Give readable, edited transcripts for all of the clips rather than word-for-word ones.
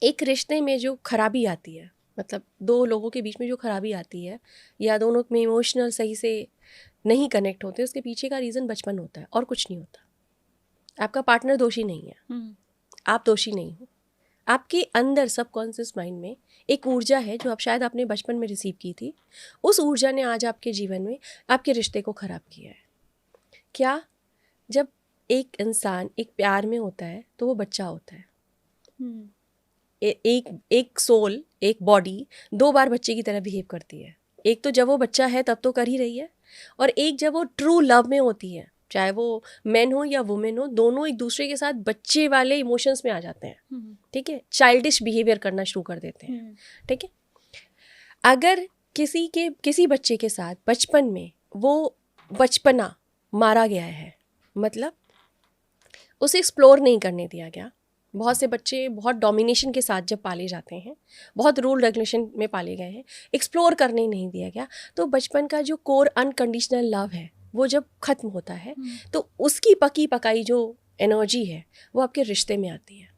एक रिश्ते में जो खराबी आती है, मतलब दो लोगों के बीच में जो खराबी आती है या दोनों में इमोशनल सही से नहीं कनेक्ट होते, उसके पीछे का रीज़न बचपन होता है और कुछ नहीं होता। आपका पार्टनर दोषी नहीं है, आप दोषी नहीं हो। आपके अंदर सबकॉन्शियस माइंड में एक ऊर्जा है जो आप शायद आपने बचपन में रिसीव की थी। उस ऊर्जा ने आज आपके जीवन में आपके रिश्ते को ख़राब किया है। क्या? जब एक इंसान एक प्यार में होता है तो वो बच्चा होता है। एक एक सोल, एक बॉडी दो बार बच्चे की तरह बिहेव करती है। एक तो जब वो बच्चा है तब तो कर ही रही है, और एक जब वो ट्रू लव में होती है, चाहे वो मैन हो या वुमेन हो, दोनों एक दूसरे के साथ बच्चे वाले इमोशंस में आ जाते हैं। ठीक है, चाइल्डिश बिहेवियर करना शुरू कर देते हैं। ठीक है, अगर किसी बच्चे के साथ बचपन में वो बचपना मारा गया है, मतलब उसे एक्सप्लोर नहीं करने दिया गया। बहुत से बच्चे बहुत डोमिनेशन के साथ जब पाले जाते हैं, बहुत रूल रेगुलेशन में पाले गए हैं, एक्सप्लोर करने नहीं दिया गया, तो बचपन का जो कोर अनकंडीशनल लव है वो जब ख़त्म होता है तो उसकी पकी पकाई जो एनर्जी है वो आपके रिश्ते में आती है।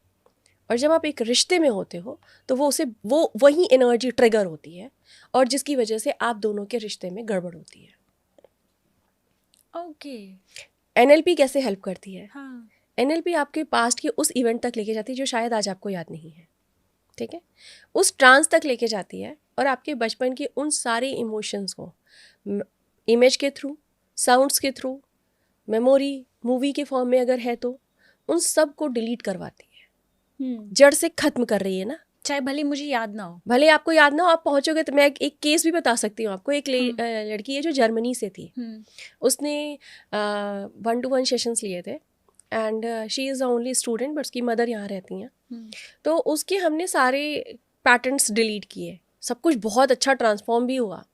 और जब आप एक रिश्ते में होते हो तो वो वही एनर्जी ट्रिगर होती है, और जिसकी वजह से आप दोनों के रिश्ते में गड़बड़ होती है। ओके। एनएलपी कैसे हेल्प करती है? हाँ। एनएलपी आपके पास्ट के उस इवेंट तक लेके जाती है जो शायद आज आपको याद नहीं है। ठीक है, उस ट्रांस तक लेके जाती है और आपके बचपन के उन सारे इमोशंस को इमेज के थ्रू, साउंड्स के थ्रू, मेमोरी मूवी के फॉर्म में अगर है तो उन सब को डिलीट करवाती है। जड़ से खत्म कर रही है ना। चाहे भले मुझे याद ना हो, भले आपको याद ना हो, आप पहुंचोगे तो मैं एक केस भी बता सकती हूँ आपको। एक लड़की है जो जर्मनी से थी। उसने 1-to-1 सेशंस लिए थे and she is the only student, but उसकी मदर यहाँ रहती हैं। तो उसके हमने सारे पैटर्न्स डिलीट किए, सब कुछ बहुत अच्छा ट्रांसफॉर्म भी हुआ,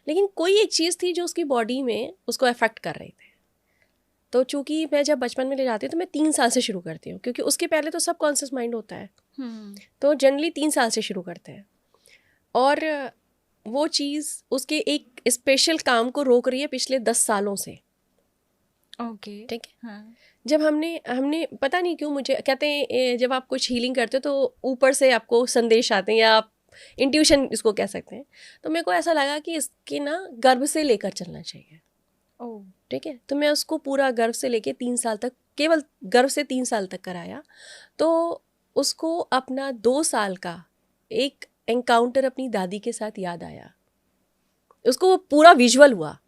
लेकिन कोई एक चीज़ थी जो उसकी बॉडी में उसको अफेक्ट कर रही थी। तो चूंकि मैं जब बचपन में ले जाती हूँ तो मैं 3 साल से शुरू करती हूँ, क्योंकि उसके पहले तो सब कॉन्शियस माइंड होता है। तो जनरली 3 साल से शुरू करते हैं, और वो चीज़ उसके एक स्पेशल काम को रोक रही है पिछले 10 सालों से। ओके। ठीक है। हाँ। जब हमने पता नहीं क्यों, मुझे कहते हैं जब आप कुछ हीलिंग करते हो तो ऊपर से आपको संदेश आते हैं, या आप इंट्यूशन इसको कह सकते हैं। तो मेरे को ऐसा लगा कि इसके ना गर्भ से लेकर चलना चाहिए। ओह। ठीक है, तो मैं उसको पूरा गर्भ से लेके 3 साल तक, केवल गर्भ से 3 साल तक कराया। तो उसको अपना 2 साल का एक एनकाउंटर अपनी दादी के साथ याद आया। उसको वो पूरा विजुअल हुआ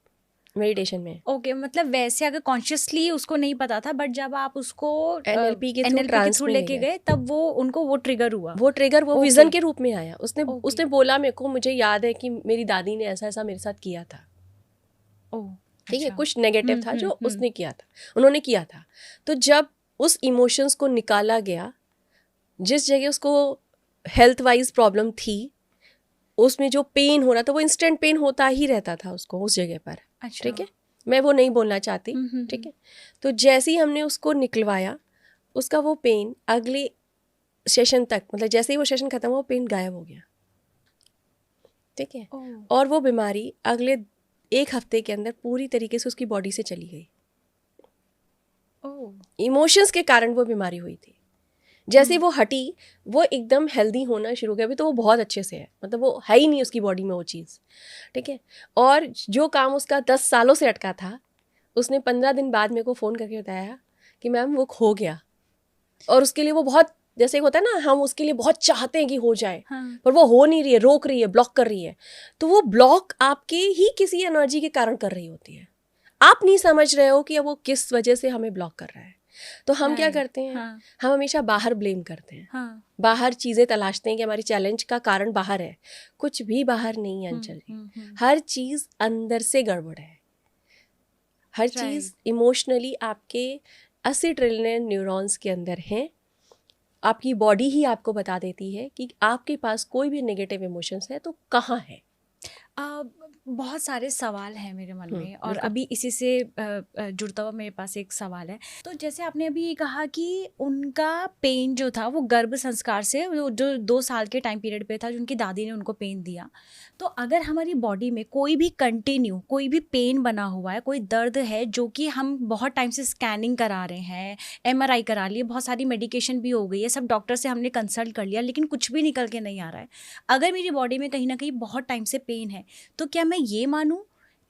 मेडिटेशन में। ओके, मतलब वैसे अगर कॉन्शियसली उसको नहीं पता था, बट जब आप उसको एनएलपी के NLP थ्रू में लेके गए तब वो ट्रिगर हुआ। वो ट्रिगर वो Okay. विजन के रूप में आया। उसने Okay. उसने बोला मेरे को, मुझे याद है कि मेरी दादी ने ऐसा ऐसा मेरे साथ किया था। ओह। ठीक है, अच्छा। कुछ नेगेटिव था जो उसने किया था, उन्होंने किया था। तो जब उस इमोशंस को निकाला गया, जिस जगह उसको हेल्थ वाइज प्रॉब्लम थी, उसमें जो पेन हो रहा था वो इंस्टेंट पेन होता ही रहता था उसको उस जगह पर। अच्छा। ठीक है, मैं वो नहीं बोलना चाहती। ठीक है, तो जैसे ही हमने उसको निकलवाया, उसका वो पेन अगले सेशन तक, मतलब जैसे ही वो सेशन खत्म हुआ, वो पेन गायब हो गया। ठीक है, और वो बीमारी अगले 1 हफ्ते के अंदर पूरी तरीके से उसकी बॉडी से चली गई। इमोशंस के कारण वो बीमारी हुई थी। जैसे वो हटी, वो एकदम हेल्दी होना शुरू हो गया। अभी तो वो बहुत अच्छे से है, मतलब वो है ही नहीं उसकी बॉडी में वो चीज़। ठीक है, और जो काम उसका 10 सालों से अटका था, उसने 15 दिन बाद मेरे को फ़ोन करके बताया कि मैम वो हो गया। और उसके लिए वो बहुत, जैसे होता है ना, हम उसके लिए बहुत चाहते हैं कि हो जाए, हाँ। पर वो हो नहीं रही है, रोक रही है, ब्लॉक कर रही है। तो वो ब्लॉक आपके ही किसी एनर्जी के कारण कर रही होती है। आप नहीं समझ रहे हो कि वो किस वजह से हमें ब्लॉक कर रहा है। तो हम क्या करते हैं, हम हमेशा बाहर ब्लेम करते हैं। बाहर चीज़ें तलाशते हैं कि हमारी चैलेंज का कारण बाहर है। कुछ भी बाहर नहीं है अंचल जी, हर चीज़ अंदर से गड़बड़ है। हर चीज़ इमोशनली आपके 80 ट्रिलियन न्यूरॉन्स के अंदर है। आपकी बॉडी ही आपको बता देती है कि आपके पास कोई भी नेगेटिव इमोशंस है तो कहाँ है। बहुत सारे सवाल हैं मेरे मन में और बिल्कुल। अभी इसी से जुड़ता हुआ मेरे पास एक सवाल है। तो जैसे आपने अभी ये कहा कि उनका पेन जो था वो गर्भ संस्कार से जो 2 साल के टाइम पीरियड पे था, जो उनकी दादी ने उनको पेन दिया। तो अगर हमारी बॉडी में कोई भी कंटिन्यू कोई भी पेन बना हुआ है, कोई दर्द है जो कि हम बहुत टाइम से स्कैनिंग करा रहे हैं, MRI करा लिए, बहुत सारी मेडिकेशन भी हो गई है, सब डॉक्टर से हमने कंसल्ट कर लिया, लेकिन कुछ भी निकल के नहीं आ रहा है। अगर मेरी बॉडी में कहीं ना कहीं बहुत टाइम से पेन है, तो क्या मैं ये मानूं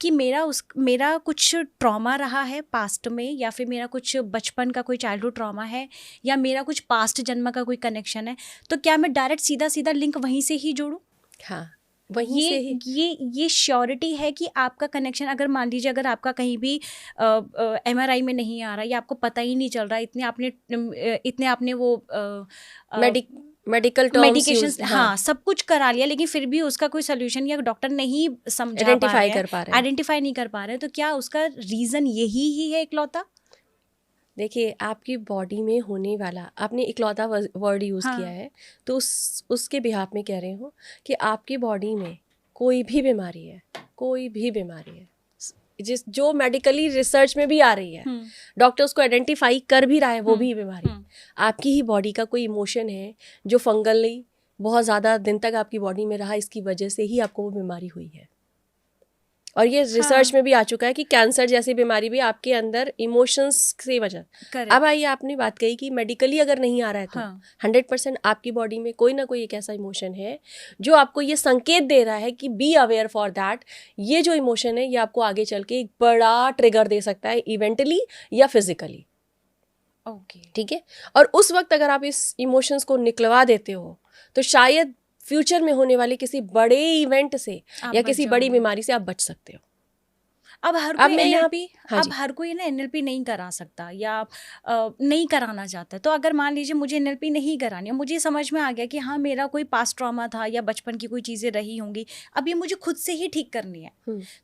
कि मेरा कुछ ट्रॉमा रहा है पास्ट में, या फिर मेरा कुछ बचपन का कोई चाइल्डहुड ट्रॉमा है, या मेरा कुछ पास्ट जन्म का कोई कनेक्शन है? तो क्या मैं डायरेक्ट सीधा सीधा लिंक वहीं से ही जोड़ूं? हाँ, वहीं से ही। ये श्योरिटी है कि आपका कनेक्शन, अगर मान लीजिए अगर आपका कहीं भी MRI में नहीं आ रहा, या आपको पता ही नहीं चल रहा, इतने आपने वो मेडिकल टर्म्स मेडिकेशंस, हाँ, सब कुछ करा लिया, लेकिन फिर भी उसका कोई सोल्यूशन या डॉक्टर नहीं समझा आइडेंटिफाई कर पा रहे हैं। आइडेंटिफाई नहीं कर पा रहे हैं, तो क्या उसका रीजन यही ही है इकलौता? देखिए, आपकी बॉडी में होने वाला, आपने इकलौता वर्ड यूज़ हाँ। किया है, तो उसके बिहाफ में कह रही हूँ कि आपकी बॉडी में कोई भी बीमारी है, कोई भी बीमारी है जो मेडिकली रिसर्च में भी आ रही है, डॉक्टर उसको आइडेंटिफाई कर भी रहा है, वो भी बीमारी, आपकी ही बॉडी का कोई इमोशन है जो फंगली बहुत ज़्यादा दिन तक आपकी बॉडी में रहा, इसकी वजह से ही आपको वो बीमारी हुई है। और ये रिसर्च में भी आ चुका है कि कैंसर जैसी बीमारी भी आपके अंदर इमोशंस की वजह। अब आइए, आपने बात कही कि मेडिकली अगर नहीं आ रहा है तो 100% आपकी बॉडी में कोई ना कोई एक ऐसा इमोशन है जो आपको ये संकेत दे रहा है कि बी अवेयर फॉर दैट। ये जो इमोशन है ये आपको आगे चल के एक बड़ा ट्रिगर दे सकता है, इवेंटली या फिजिकली। ओके, ठीक है। और उस वक्त अगर आप इस इमोशंस को निकलवा देते हो तो शायद फ्यूचर में होने वाले किसी बड़े इवेंट से या किसी बड़ी बीमारी से आप बच सकते हो। अब हर कोई ना NLP नहीं करा सकता, या नहीं कराना चाहता। तो अगर मान लीजिए मुझे NLP नहीं करानी है, मुझे समझ में आ गया कि हाँ मेरा कोई पास्ट ट्रॉमा था या बचपन की कोई चीज़ें रही होंगी, अब ये मुझे खुद से ही ठीक करनी है,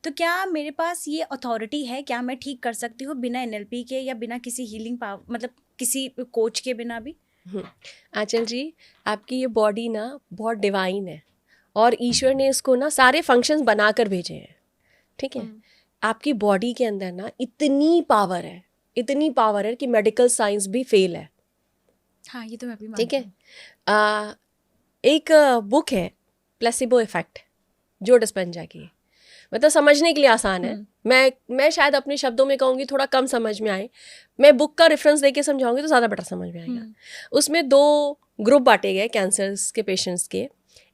तो क्या मेरे पास ये अथॉरिटी है? क्या मैं ठीक कर सकती हूँ बिना NLP के, या बिना किसी हीलिंग पावर, मतलब किसी कोच के बिना भी? आंचल जी, आपकी ये बॉडी ना बहुत डिवाइन है और ईश्वर ने इसको ना सारे फंक्शंस बनाकर भेजे हैं। ठीक है। आपकी बॉडी के अंदर ना इतनी पावर है कि मेडिकल साइंस भी फेल है। हाँ, ये तो मैं भी मानती हूँ। ठीक है। एक बुक है प्लेसिबो इफेक्ट, जो डिस्पेंजा की, मतलब समझने के लिए आसान है। मैं शायद अपने शब्दों में कहूँगी, थोड़ा कम समझ में आए, मैं बुक का रेफरेंस देके समझाऊंगी तो ज़्यादा बेटर समझ में आएगा। उसमें 2 ग्रुप बांटे गए कैंसर्स के पेशेंट्स के।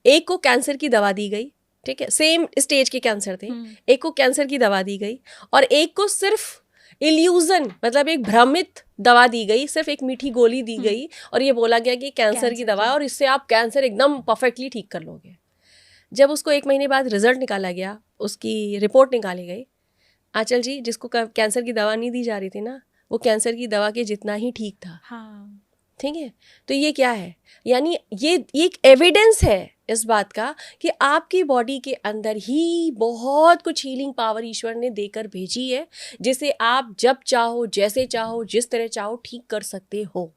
एक को कैंसर की दवा दी गई, ठीक है, सेम स्टेज के कैंसर थे। एक को कैंसर की दवा दी गई और एक को सिर्फ इल्यूजन, मतलब एक भ्रमित दवा दी गई, सिर्फ एक मीठी गोली दी गई और ये बोला गया कि कैंसर की दवा है और इससे आप कैंसर एकदम परफेक्टली ठीक कर लोगे। जब उसको 1 महीने बाद रिजल्ट निकाला गया, उसकी रिपोर्ट निकाली गई, आंचल जी, जिसको कैंसर की दवा नहीं दी जा रही थी ना, वो कैंसर की दवा के जितना ही ठीक था। हाँ। ठीक है। तो ये क्या है, यानी ये एक एविडेंस है इस बात का कि आपकी बॉडी के अंदर ही बहुत कुछ हीलिंग पावर ईश्वर ने देकर भेजी है, जिसे आप जब चाहो, जैसे चाहो, जिस तरह चाहो ठीक कर सकते हो।